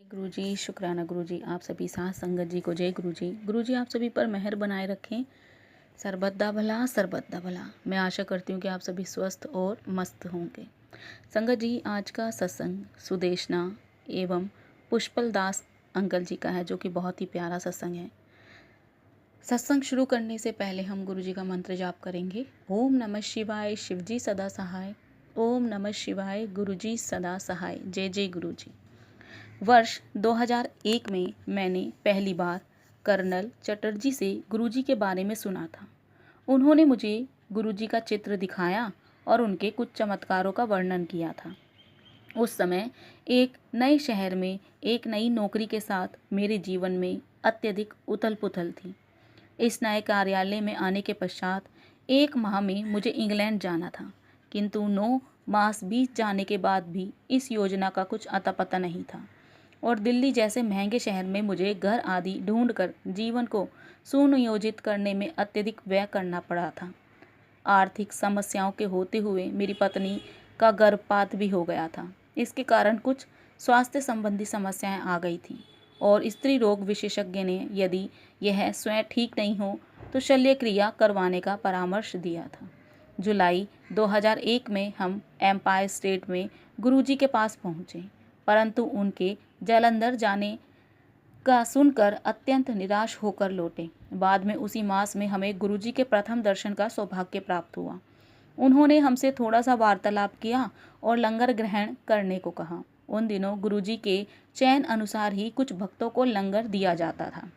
गुरुजी, शुक्राना गुरुजी। आप सभी साथ संगत जी को जय गुरुजी। गुरुजी आप सभी पर मेहर बनाए रखें। सर्बदा भला सर्बदा भला। मैं आशा करती हूँ कि आप सभी स्वस्थ और मस्त होंगे। संगत जी, आज का सत्संग सुदेशना एवं पुष्पल दास अंकल जी का है, जो कि बहुत ही प्यारा सत्संग है। सत्संग शुरू करने से पहले हम गुरुजी का मंत्र जाप करेंगे। ओम नमः शिवाय, शिवजी सदा सहाय। ओम नमः शिवाय, गुरुजी सदा सहाय। जय जय गुरुजी। वर्ष 2001 में मैंने पहली बार कर्नल चटर्जी से गुरुजी के बारे में सुना था। उन्होंने मुझे गुरुजी का चित्र दिखाया और उनके कुछ चमत्कारों का वर्णन किया था। उस समय एक नए शहर में एक नई नौकरी के साथ मेरे जीवन में अत्यधिक उथल पुथल थी। इस नए कार्यालय में आने के पश्चात 1 माह में मुझे इंग्लैंड जाना था, किंतु 9 मास बीत जाने के बाद भी इस योजना का कुछ अता पता नहीं था और दिल्ली जैसे महंगे शहर में मुझे घर आदि ढूंढकर जीवन को सुनियोजित करने में अत्यधिक व्यय करना पड़ा था। आर्थिक समस्याओं के होते हुए मेरी पत्नी का गर्भपात भी हो गया था। इसके कारण कुछ स्वास्थ्य संबंधी समस्याएं आ गई थीं और स्त्री रोग विशेषज्ञ ने यदि यह स्वयं ठीक नहीं हो तो शल्य क्रिया करवाने का परामर्श दिया था। जुलाई 2001 में हम एम्पायर स्टेट में गुरुजी के पास पहुंचे, परंतु उनके जालंधर जाने का सुनकर अत्यंत निराश होकर लौटे। बाद में उसी मास में हमें गुरुजी के प्रथम दर्शन का सौभाग्य प्राप्त हुआ। उन्होंने हमसे थोड़ा सा वार्तालाप किया और लंगर ग्रहण करने को कहा। उन दिनों गुरुजी के चयन अनुसार ही कुछ भक्तों को लंगर दिया जाता था।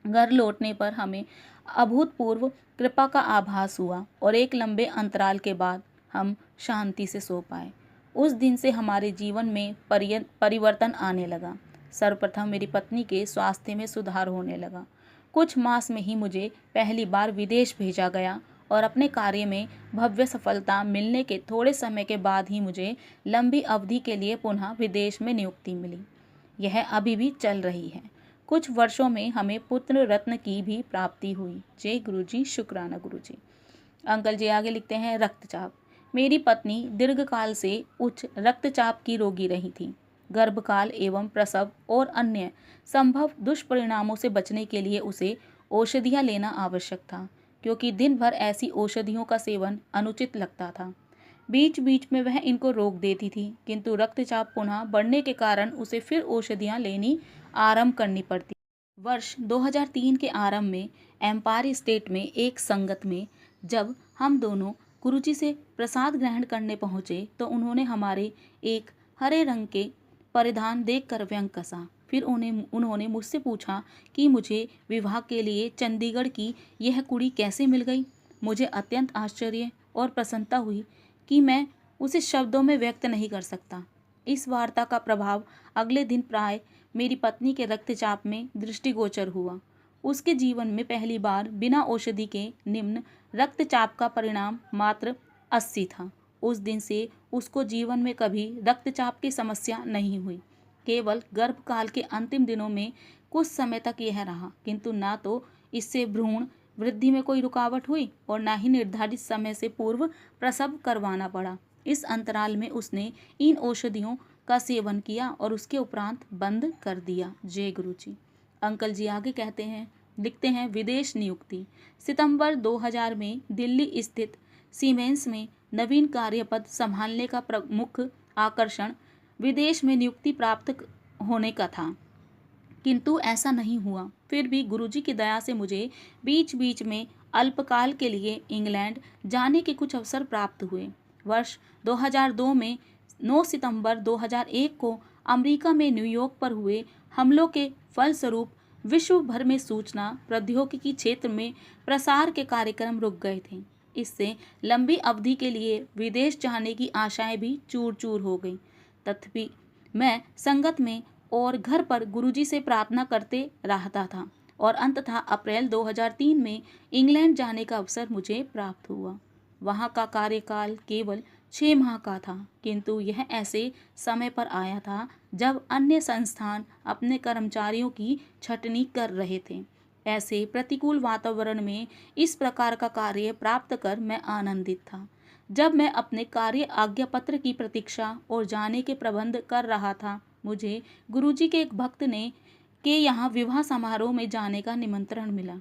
घर लौटने पर हमें अभूतपूर्व कृपा का आभास हुआ और एक लंबे अंतराल के बाद हम शांति से सो पाए। उस दिन से हमारे जीवन में परिवर्तन आने लगा। सर्वप्रथम मेरी पत्नी के स्वास्थ्य में सुधार होने लगा। कुछ मास में ही मुझे पहली बार विदेश भेजा गया और अपने कार्य में भव्य सफलता मिलने के थोड़े समय के बाद ही मुझे लंबी अवधि के लिए पुनः विदेश में नियुक्ति मिली। यह अभी भी चल रही है। कुछ वर्षों में हमें पुत्र रत्न की भी प्राप्ति हुई। जय गुरुजी, शुक्राना गुरुजी। अंकल जी आगे लिखते हैं, रक्तचाप। मेरी पत्नी दीर्घकाल से उच्च रक्तचाप की रोगी रही थी। गर्भकाल एवं प्रसव और अन्य संभव दुष्परिणामों से बचने के लिए उसे औषधियां लेना आवश्यक था, क्योंकि दिन भर ऐसी औषधियों का सेवन अनुचित लगता था। बीच बीच में वह इनको रोक देती थी, किंतु रक्तचाप पुनः बढ़ने के कारण उसे फिर औषधियां लेनी आरंभ करनी पड़ती। वर्ष 2003 के आरंभ में एम्पायर स्टेट में एक संगत में जब हम दोनों गुरुजी से प्रसाद ग्रहण करने पहुंचे तो उन्होंने हमारे एक हरे रंग के परिधान देखकर व्यंग कसा। फिर उन्होंने मुझसे पूछा कि मुझे विवाह के लिए चंडीगढ़ की यह कुड़ी कैसे मिल गई। मुझे अत्यंत आश्चर्य और प्रसन्नता हुई कि मैं उसे शब्दों में व्यक्त नहीं कर सकता। इस वार्ता का प्रभाव अगले दिन प्राय मेरी पत्नी के रक्तचाप में दृष्टिगोचर हुआ। उसके जीवन में पहली बार बिना औषधि के निम्न रक्तचाप का परिणाम मात्र 80 था। उस दिन से उसको जीवन में कभी रक्तचाप की समस्या नहीं हुई। केवल गर्भकाल के अंतिम दिनों में कुछ समय तक यह रहा, किंतु ना तो इससे भ्रूण वृद्धि में कोई रुकावट हुई और ना ही निर्धारित समय से पूर्व प्रसव करवाना पड़ा। इस अंतराल में उसने इन औषधियों का सेवन किया और उसके उपरांत बंद कर दिया। जय गुरुजी। अंकल जी आगे कहते हैं, लिखते हैं, विदेश नियुक्ति। सितंबर 2000 में दिल्ली स्थित सीमेंस में नवीन कार्यपद संभालने का प्रमुख आकर्षण विदेश में नियुक्ति प्राप्त होने का था, किंतु ऐसा नहीं हुआ। फिर भी गुरुजी की दया से मुझे बीच बीच में अल्पकाल के लिए इंग्लैंड जाने के कुछ अवसर प्राप्त हुए। वर्ष 2002 में 9 सितंबर 2001 को अमेरिका में न्यूयॉर्क पर हुए हमलों के फलस्वरूप विश्व भर में सूचना प्रौद्योगिकी क्षेत्र में प्रसार के कार्यक्रम रुक गए थे। इससे लंबी अवधि के लिए विदेश जाने की आशाएं भी चूर चूर हो गई। तथापि मैं संगत में और घर पर गुरुजी से प्रार्थना करते रहता था और अंततः अप्रैल 2003 में इंग्लैंड जाने का अवसर मुझे प्राप्त हुआ। वहाँ का कार्यकाल केवल 6 माह का था, किंतु यह ऐसे समय पर आया था जब अन्य संस्थान अपने कर्मचारियों की छटनी कर रहे थे। ऐसे प्रतिकूल वातावरण में इस प्रकार का कार्य प्राप्त कर मैं आनंदित था। जब मैं अपने कार्य आज्ञा पत्र की प्रतीक्षा और जाने के प्रबंध कर रहा था, मुझे गुरुजी के एक भक्त के यहाँ विवाह समारोह में जाने का निमंत्रण मिला।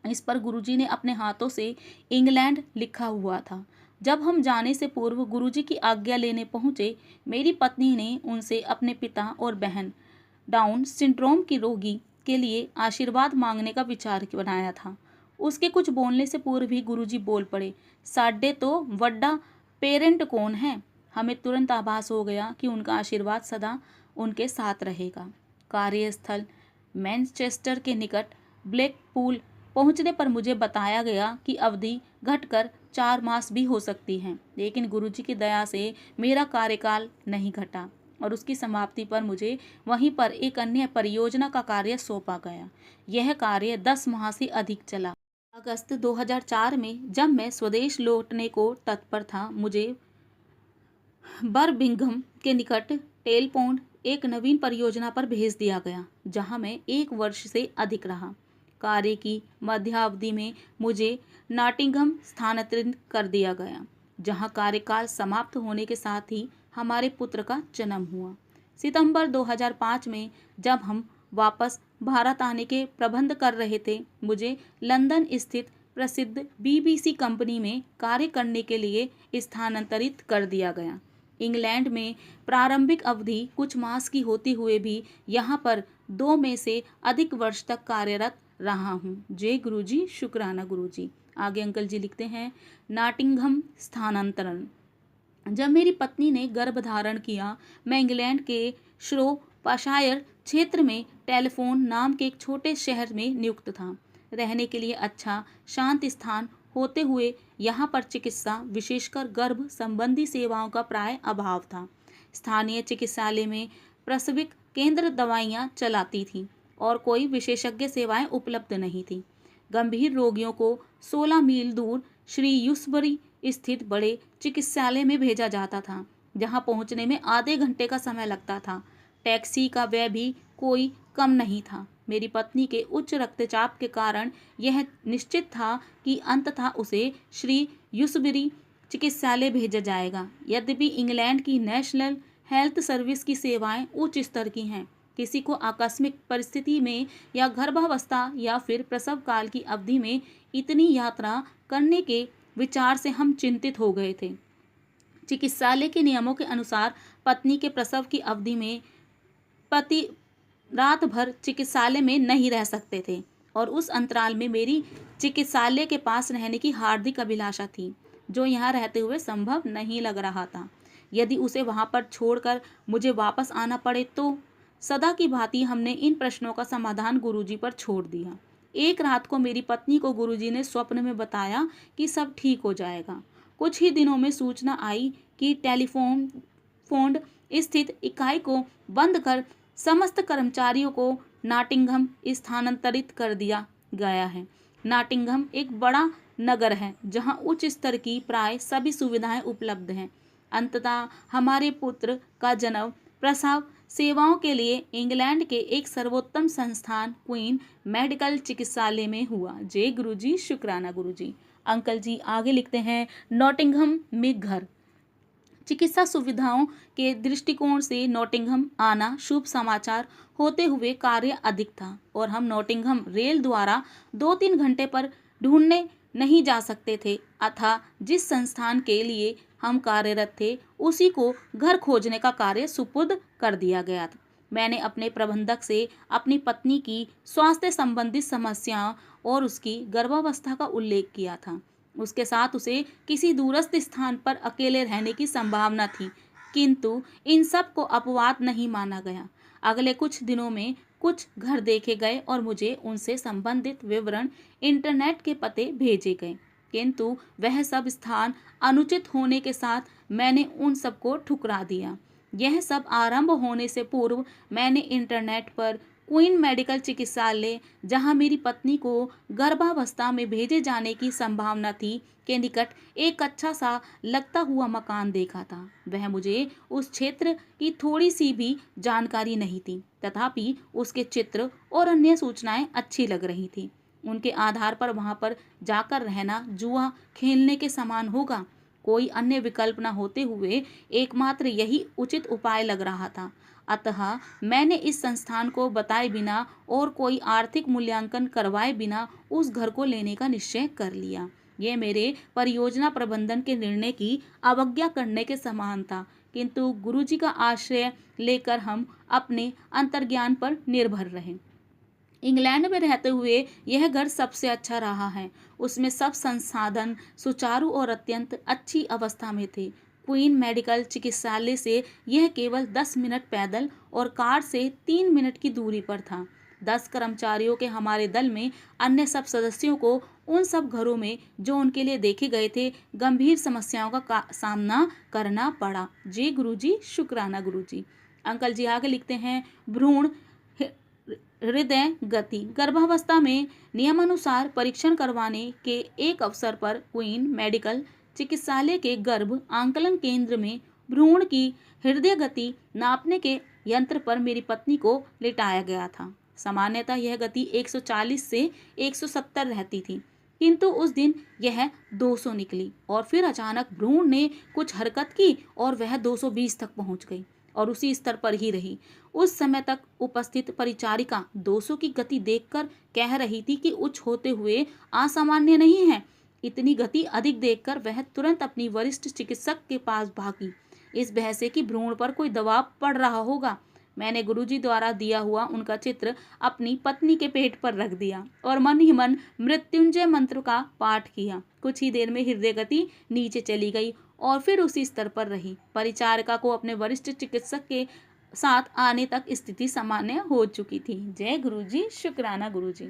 इस पर गुरुजी ने अपने हाथों से इंग्लैंड लिखा हुआ था। जब हम जाने से पूर्व गुरुजी की आज्ञा लेने पहुंचे, मेरी पत्नी ने उनसे अपने पिता और बहन डाउन सिंड्रोम की रोगी के लिए आशीर्वाद मांगने का विचार बनाया था। उसके कुछ बोलने से पूर्व ही गुरुजी बोल पड़े, साड्डे तो वड्डा पेरेंट कौन है। हमें तुरंत आभास हो गया कि उनका आशीर्वाद सदा उनके साथ रहेगा। कार्यस्थल मैनचेस्टर के निकट ब्लैकपूल पहुंचने पर मुझे बताया गया कि अवधि घटकर 4 मास भी हो सकती है, लेकिन गुरुजी की दया से मेरा कार्यकाल नहीं घटा और उसकी समाप्ति पर मुझे वहीं पर एक अन्य परियोजना का कार्य सौंपा गया। यह कार्य 10 माह से अधिक चला। अगस्त 2004 में जब मैं स्वदेश लौटने को तत्पर था, मुझे बर्मिंघम के निकट टेलपोंड एक नवीन परियोजना पर भेज दिया गया, जहां मैं 1 वर्ष से अधिक रहा। कार्य की मध्यावधि में मुझे नॉटिंघम स्थानांतरित कर दिया गया, जहां कार्यकाल समाप्त होने के साथ ही हमारे पुत्र का जन्म हुआ। सितंबर 2005 में जब हम वापस भारत आने के प्रबंध कर रहे थे, मुझे लंदन स्थित प्रसिद्ध BBC कंपनी में कार्य करने के लिए स्थानांतरित कर दिया गया। इंग्लैंड में प्रारंभिक अवधि कुछ मास की होते हुए भी यहाँ पर 2 में से अधिक वर्ष तक कार्यरत रहा हूँ। जय गुरुजी, शुक्राना गुरुजी। आगे अंकल जी लिखते हैं, नॉटिंघम स्थानांतरण। जब मेरी पत्नी ने गर्भ धारण किया, मैं इंग्लैंड के श्रोपाशायर क्षेत्र में टेलीफोन नाम के एक छोटे शहर में नियुक्त था। रहने के लिए अच्छा शांत स्थान होते हुए यहाँ पर चिकित्सा, विशेषकर गर्भ संबंधी सेवाओं का प्राय अभाव था। स्थानीय चिकित्सालय में प्रसविक केंद्र दवाइयाँ चलाती थी और कोई विशेषज्ञ सेवाएं उपलब्ध नहीं थी। गंभीर रोगियों को 16 मील दूर श्री यूसबरी स्थित बड़े चिकित्सालय में भेजा जाता था, जहां पहुंचने में आधे घंटे का समय लगता था। टैक्सी का व्यय भी कोई कम नहीं था। मेरी पत्नी के उच्च रक्तचाप के कारण यह निश्चित था कि अंततः उसे श्री यूसबरी चिकित्सालय भेजा जाएगा। यद्यपि इंग्लैंड की नेशनल हेल्थ सर्विस की सेवाएं उच्च स्तर की हैं, किसी को आकस्मिक परिस्थिति में या गर्भावस्था या फिर प्रसव काल की अवधि में इतनी यात्रा करने के विचार से हम चिंतित हो गए थे। चिकित्सालय के नियमों के अनुसार पत्नी के प्रसव की अवधि में पति रात भर चिकित्सालय में नहीं रह सकते थे और उस अंतराल में मेरी चिकित्सालय के पास रहने की हार्दिक अभिलाषा थी, जो यहाँ रहते हुए संभव नहीं लग रहा था। यदि उसे वहाँ पर छोड़कर मुझे वापस आना पड़े तो सदा की भांति हमने इन प्रश्नों का समाधान गुरुजी पर छोड़ दिया। एक रात को मेरी पत्नी को गुरुजी ने स्वप्न में बताया कि सब ठीक हो जाएगा। कुछ ही दिनों में सूचना आई कि टेलीफोन स्थित इकाई को बंद कर समस्त कर्मचारियों को नॉटिंघम स्थानांतरित कर दिया गया है। नॉटिंघम एक बड़ा नगर है जहां उच्च स्तर की प्राय सभी सुविधाएं उपलब्ध हैं। अंततः हमारे पुत्र का जन्म प्रसव सेवाओं के लिए इंग्लैंड के एक सर्वोत्तम संस्थान क्वीन मेडिकल चिकित्सालय में हुआ। जय गुरुजी, शुक्राना गुरुजी। अंकल जी आगे लिखते हैं, नॉटिंघम में घर। चिकित्सा सुविधाओं के दृष्टिकोण से नॉटिंघम आना शुभ समाचार होते हुए कार्य अधिक था और हम नॉटिंघम रेल द्वारा 2-3 घंटे पर ढूंढने नहीं जा सकते थे। अतः जिस संस्थान के लिए हम कार्यरत थे उसी को घर खोजने का कार्य सुपुर्द कर दिया गया था। मैंने अपने प्रबंधक से अपनी पत्नी की स्वास्थ्य संबंधित समस्याओं और उसकी गर्भावस्था का उल्लेख किया था। उसके साथ उसे किसी दूरस्थ स्थान पर अकेले रहने की संभावना थी, किंतु इन सब को अपवाद नहीं माना गया। अगले कुछ दिनों में कुछ घर देखे गए और मुझे उनसे संबंधित विवरण इंटरनेट के पते भेजे गए, किंतु वह सब स्थान अनुचित होने के साथ मैंने उन सबको ठुकरा दिया। यह सब आरंभ होने से पूर्व मैंने इंटरनेट पर क्वीन मेडिकल चिकित्सालय, जहां मेरी पत्नी को गर्भावस्था में भेजे जाने की संभावना थी, के निकट एक अच्छा सा लगता हुआ मकान देखा था। वह मुझे उस क्षेत्र की थोड़ी सी भी जानकारी नहीं थी, तथापि उसके चित्र और अन्य सूचनाएं अच्छी लग रही थी। उनके आधार पर वहां पर जाकर रहना जुआ खेलने के समान होगा। कोई अन्य विकल्प न होते हुए एकमात्र यही उचित उपाय लग रहा था। अतः मैंने इस संस्थान को बताए बिना और कोई आर्थिक मूल्यांकन करवाए बिना उस घर को लेने का निश्चय कर लिया। यह मेरे परियोजना प्रबंधन के निर्णय की अवज्ञा करने के समान था, किंतु गुरुजी का आश्रय लेकर हम अपने अंतर्ज्ञान पर निर्भर रहे। इंग्लैंड में रहते हुए यह घर सबसे अच्छा रहा है। उसमें सब संसाधन सुचारू और अत्यंत अच्छी अवस्था में थे। क्वीन मेडिकल चिकित्सालय से यह केवल 10 मिनट पैदल और कार से 3 मिनट की दूरी पर था। 10 कर्मचारियों के हमारे दल में अन्य सब सदस्यों को उन सब घरों में जो उनके लिए देखे गए थे गंभीर समस्याओं का सामना करना पड़ा। जी गुरुजी, शुक्राना गुरुजी। अंकल जी आगे लिखते हैं, भ्रूण हृदय गति। गर्भावस्था में नियमानुसार परीक्षण करवाने के एक अवसर पर क्वीन मेडिकल चिकित्सालय के गर्भ आंकलन केंद्र में भ्रूण की हृदय गति नापने के यंत्र पर मेरी पत्नी को लिटाया गया था। सामान्यतः यह गति 140 से 170 रहती थी, किंतु उस दिन यह 200 निकली और फिर अचानक भ्रूण ने कुछ हरकत की और वह 220 तक पहुंच गई और उसी स्तर पर ही रही। उस समय तक उपस्थित परिचारिका 200 की गति देखकर कह रही थी कि उच्च होते हुए असामान्य नहीं है। इतनी गति अधिक देखकर वह तुरंत अपनी वरिष्ठ चिकित्सक के पास भागी, इस बहस से कि भ्रूण पर कोई दबाव पड़ रहा होगा। मैंने गुरुजी द्वारा दिया हुआ उनका चित्र अपनी पत्नी के पेट पर रख दिया और मन ही मन मृत्युंजय मंत्र का पाठ किया। कुछ ही देर में हृदय गति नीचे चली गई और फिर उसी स्तर पर रही। परिचारिका को अपने वरिष्ठ चिकित्सक के साथ आने तक स्थिति सामान्य हो चुकी थी। जय गुरुजी, शुक्राना गुरुजी।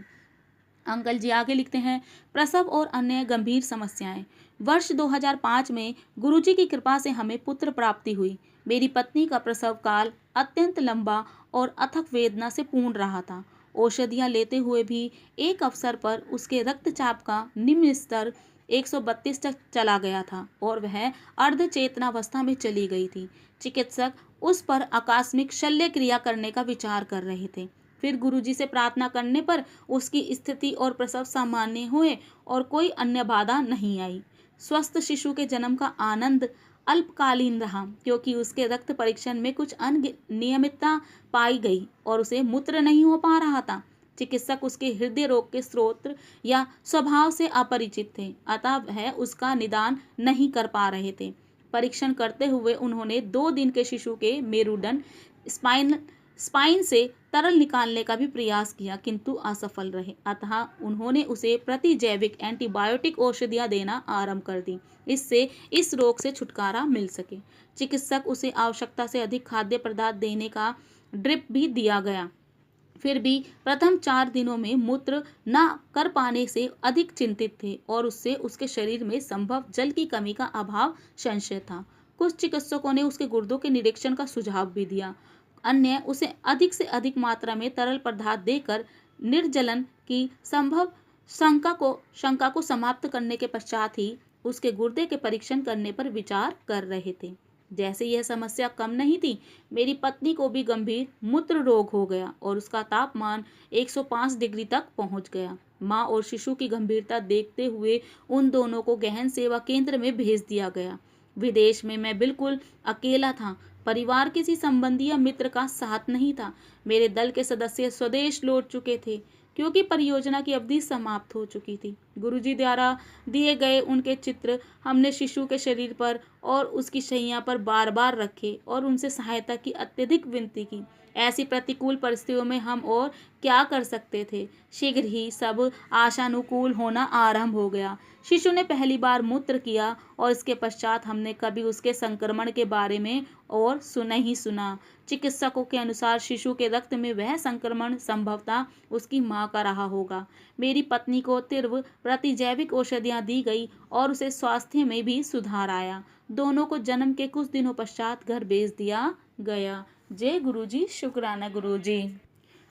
अंकल जी आगे लिखते हैं, प्रसव और अन्य गंभीर समस्याएं। वर्ष 2005 में गुरुजी की कृपा से हमें पुत्र प्राप्ति हुई। मेरी पत्नी का प्रसव काल अत्यंत लंबा और अथक वेदना से पूर्ण रहा था। औषधियां लेते हुए भी एक अवसर पर उसके रक्तचाप का निम्न स्तर 132 तक चला गया था और वह अर्धचेतनावस्था में चली गई थी। चिकित्सक उस पर आकस्मिक शल्य क्रिया करने का विचार कर रहे थे। फिर गुरुजी से प्रार्थना करने पर उसकी स्थिति और प्रसव सामान्य हुए और कोई अन्य बाधा नहीं आई। स्वस्थ शिशु के जन्म का आनंद अल्पकालीन रहा, क्योंकि उसके रक्त परीक्षण में कुछ अनियमितता पाई गई और उसे मूत्र नहीं हो पा रहा था। चिकित्सक उसके हृदय रोग के स्रोत या स्वभाव से अपरिचित थे, अतः वह उसका निदान नहीं कर पा रहे थे। परीक्षण करते हुए उन्होंने 2 दिन के शिशु के मेरुदंड स्पाइन से तरल निकालने का भी प्रयास किया, किंतु असफल रहे। अतः उन्होंने उसे प्रतिजैविक एंटीबायोटिक औषधियां देना आरंभ कर दी, इससे इस रोग से छुटकारा मिल सके। चिकित्सक उसे आवश्यकता से अधिक खाद्य पदार्थ देने का ड्रिप भी दिया गया। फिर भी प्रथम 4 दिनों में मूत्र न कर पाने से अधिक चिंतित थे और उससे उसके शरीर में संभव जल की कमी का अभाव संशय था। कुछ चिकित्सकों ने उसके गुर्दों के निरीक्षण का सुझाव भी दिया। अन्य उसे अधिक से अधिक मात्रा में तरल पदार्थ देकर निर्जलन की संभव शंका को समाप्त करने के पश्चात ही उसके गुर्दे के परीक्षण करने पर विचार कर रहे थे। जैसे यह समस्या कम नहीं थी, मेरी पत्नी को भी गंभीर मूत्र रोग हो गया और उसका तापमान 105 डिग्री तक पहुंच गया। माँ और शिशु की गंभीरता देखते हुए उन दोनों को गहन सेवा केंद्र में भेज दिया गया। विदेश में मैं बिल्कुल अकेला था। परिवार किसी संबंधी या मित्र का साथ नहीं था। मेरे दल के सदस्य स्वदेश लौट चुके थे, क्योंकि परियोजना की अवधि समाप्त हो चुकी थी। गुरुजी द्वारा दिए गए उनके चित्र हमने शिशु के शरीर पर और उसकी शैया पर बार बार रखे और उनसे सहायता की अत्यधिक विनती की। ऐसी प्रतिकूल परिस्थितियों में हम और क्या कर सकते थे। शीघ्र ही सब आशानुकूल होना आरंभ हो गया। शिशु ने पहली बार मूत्र किया और इसके पश्चात हमने कभी उसके संक्रमण के बारे में और ही सुना। चिकित्सकों के अनुसार शिशु के रक्त में वह संक्रमण संभवतः उसकी मां का रहा होगा। मेरी पत्नी को तीव्र प्रतिजैविक औषधियां दी गई और उसे स्वास्थ्य में भी सुधार आया। दोनों को जन्म के कुछ दिनों पश्चात घर भेज दिया गया। जय गुरुजी, शुक्राना गुरुजी।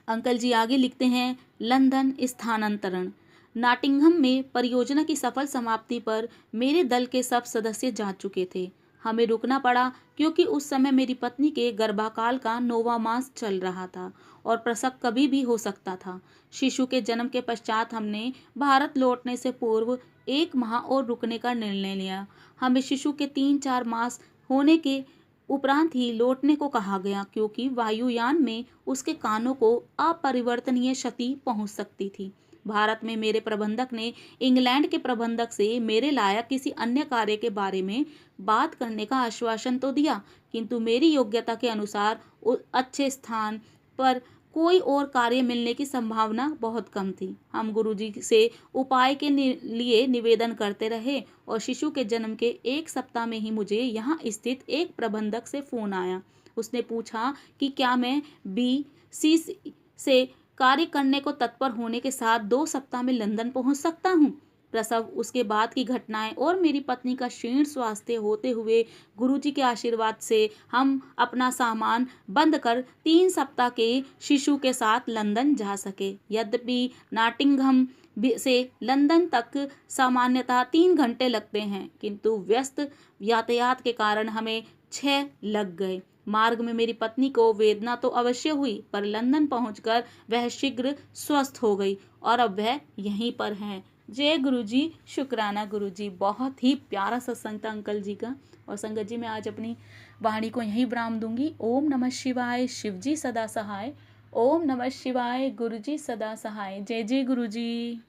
अंकल जी आगे लिखते हैं, लंदन स्थानांतरण। नॉटिंघम में परियोजना की सफल समाप्ति पर मेरे दल के सब सदस्य जा चुके थे। हमें रुकना पड़ा क्योंकि उस समय मेरी पत्नी के गर्भाकाल का 9वां मास चल रहा था और प्रसव कभी भी हो सकता था। शिशु के जन्म के पश्चात हमने भारत लौटने से पूर्व 1 माह और रुकने का निर्णय लिया। हमें शिशु के 3-4 मास होने के उपरांत ही लौटने को कहा गया, क्योंकि वायुयान में उसके कानों को अपरिवर्तनीय क्षति पहुंच सकती थी। भारत में मेरे प्रबंधक ने इंग्लैंड के प्रबंधक से मेरे लायक किसी अन्य कार्य के बारे में बात करने का आश्वासन तो दिया, किंतु मेरी योग्यता के अनुसार अच्छे स्थान पर कोई और कार्य मिलने की संभावना बहुत कम थी। हम गुरुजी से उपाय के लिए निवेदन करते रहे और शिशु के जन्म के 1 सप्ताह में ही मुझे यहाँ स्थित एक प्रबंधक से फ़ोन आया। उसने पूछा कि क्या मैं BC से कार्य करने को तत्पर होने के साथ 2 सप्ताह में लंदन पहुँच सकता हूँ। प्रसव, उसके बाद की घटनाएं और मेरी पत्नी का क्षीण स्वास्थ्य होते हुए गुरुजी के आशीर्वाद से हम अपना सामान बंद कर 3 सप्ताह के शिशु के साथ लंदन जा सके। यद्यपि नॉटिंघम से लंदन तक सामान्यतः 3 घंटे लगते हैं, किंतु व्यस्त यातायात के कारण हमें 6 लग गए। मार्ग में मेरी पत्नी को वेदना तो अवश्य हुई, पर लंदन पहुंचकर वह शीघ्र स्वस्थ हो गई और अब वह यहीं पर है। जय गुरुजी, शुक्राना गुरुजी। बहुत ही प्यारा सत्संग था अंकल जी का। और संगत जी, मैं आज अपनी वाणी को यहीं विराम दूंगी। ओम नमः शिवाय, शिवजी सदा सहाय। ओम नमः शिवाय, गुरुजी सदा सहाय। जय जय गुरुजी।